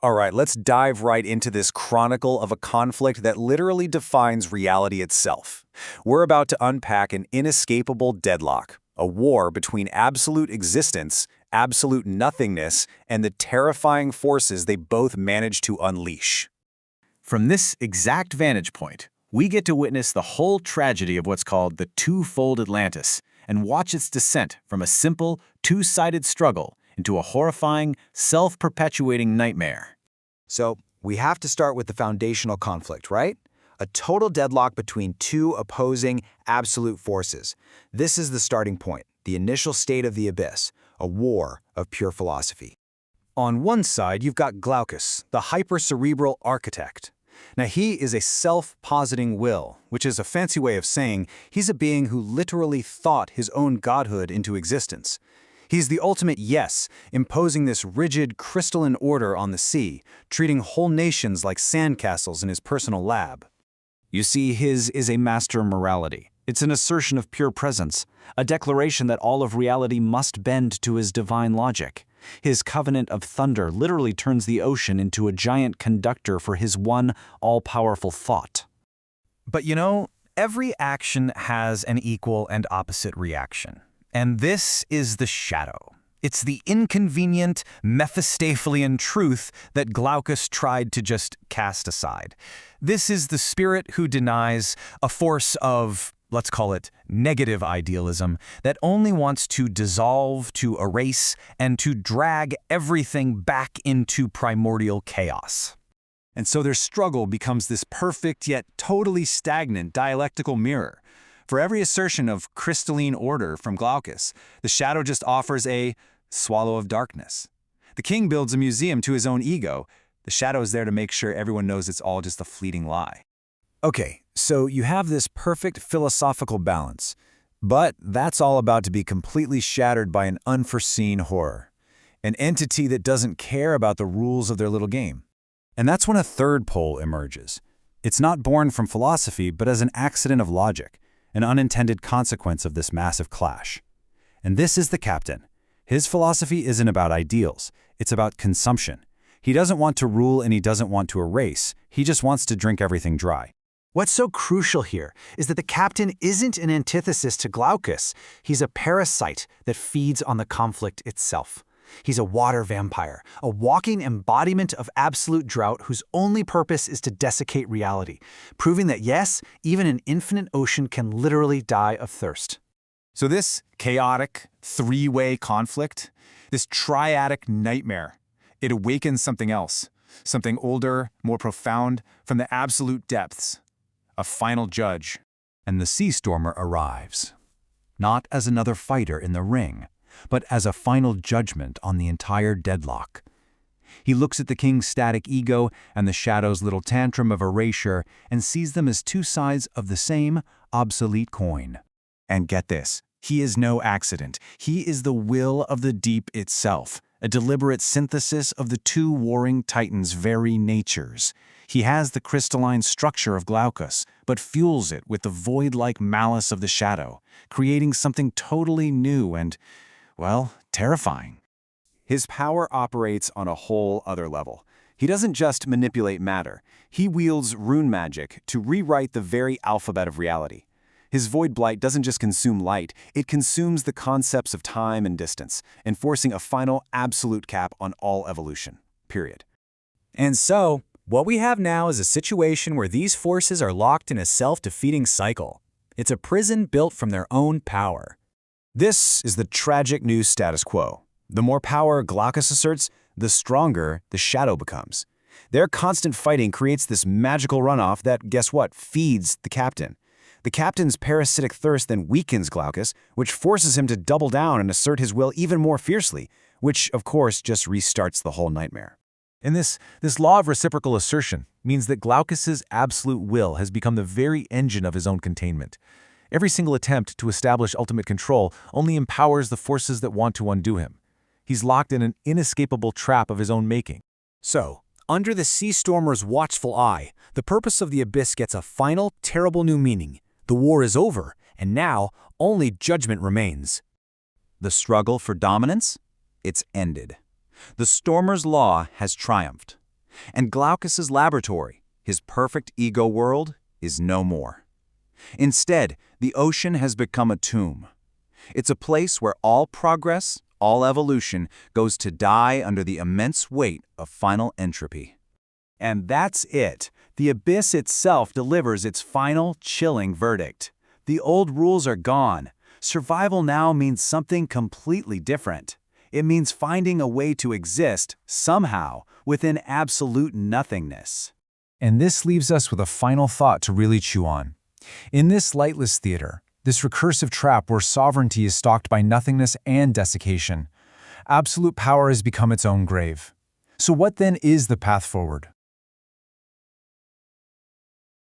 All right, let's dive right into this chronicle of a conflict that literally defines reality itself. We're about to unpack an inescapable deadlock, a war between absolute existence, absolute nothingness, and the terrifying forces they both manage to unleash. From this exact vantage point, we get to witness the whole tragedy of what's called the two-fold Atlantis and watch its descent from a simple, two-sided struggle into a horrifying, self-perpetuating nightmare. So, we have to start with the foundational conflict, right? A total deadlock between two opposing, absolute forces. This is the starting point, the initial state of the abyss, a war of pure philosophy. On one side, you've got Glaucus, the hypercerebral architect. Now, he is a self-positing will, which is a fancy way of saying he's a being who literally thought his own godhood into existence. He's the ultimate yes, imposing this rigid, crystalline order on the sea, treating whole nations like sandcastles in his personal lab. You see, his is a master morality. It's an assertion of pure presence, a declaration that all of reality must bend to his divine logic. His covenant of thunder literally turns the ocean into a giant conductor for his one all-powerful thought. But you know, every action has an equal and opposite reaction. And this is the shadow. It's the inconvenient, Mephistophelian truth that Glaucus tried to just cast aside. This is the spirit who denies a force of, let's call it, negative idealism that only wants to dissolve, to erase, and to drag everything back into primordial chaos. And so their struggle becomes this perfect yet totally stagnant dialectical mirror. For every assertion of crystalline order from Glaucus, the shadow just offers a swallow of darkness. The king builds a museum to his own ego. The shadow is there to make sure everyone knows it's all just a fleeting lie. Okay, so you have this perfect philosophical balance, but that's all about to be completely shattered by an unforeseen horror, an entity that doesn't care about the rules of their little game. And that's when a third pole emerges. It's not born from philosophy, but as an accident of logic, an unintended consequence of this massive clash. And this is the captain. His philosophy isn't about ideals, it's about consumption. He doesn't want to rule and he doesn't want to erase, he just wants to drink everything dry. What's so crucial here is that the captain isn't an antithesis to Glaucus. He's a parasite that feeds on the conflict itself. He's a water vampire, a walking embodiment of absolute drought whose only purpose is to desiccate reality, proving that yes, even an infinite ocean can literally die of thirst. So this chaotic, three-way conflict, this triadic nightmare, it awakens something else, something older, more profound, from the absolute depths. A final judge. And the sea stormer arrives, not as another fighter in the ring, but as a final judgment on the entire deadlock. He looks at the king's static ego and the shadow's little tantrum of erasure and sees them as two sides of the same obsolete coin. And get this, he is no accident. He is the will of the deep itself, a deliberate synthesis of the two warring titans' very natures. He has the crystalline structure of Glaucus, but fuels it with the void-like malice of the shadow, creating something totally new and, well, terrifying. His power operates on a whole other level. He doesn't just manipulate matter. He wields rune magic to rewrite the very alphabet of reality. His void blight doesn't just consume light, it consumes the concepts of time and distance, enforcing a final absolute cap on all evolution. Period. And so, what we have now is a situation where these forces are locked in a self-defeating cycle. It's a prison built from their own power. This is the tragic new status quo. The more power Glaucus asserts, the stronger the shadow becomes. Their constant fighting creates this magical runoff that, guess what, feeds the captain. The captain's parasitic thirst then weakens Glaucus, which forces him to double down and assert his will even more fiercely, which, of course, just restarts the whole nightmare. And this law of reciprocal assertion means that Glaucus's absolute will has become the very engine of his own containment. Every single attempt to establish ultimate control only empowers the forces that want to undo him. He's locked in an inescapable trap of his own making. So, under the sea stormer's watchful eye, the purpose of the abyss gets a final, terrible new meaning. The war is over, and now only judgment remains. The struggle for dominance? It's ended. The Stormer's law has triumphed. And Glaucus's laboratory, his perfect ego world, is no more. Instead, the ocean has become a tomb. It's a place where all progress, all evolution, goes to die under the immense weight of final entropy. And that's it. The abyss itself delivers its final, chilling verdict. The old rules are gone. Survival now means something completely different. It means finding a way to exist, somehow, within absolute nothingness. And this leaves us with a final thought to really chew on. In this lightless theater, this recursive trap where sovereignty is stalked by nothingness and desiccation, absolute power has become its own grave. So what then is the path forward?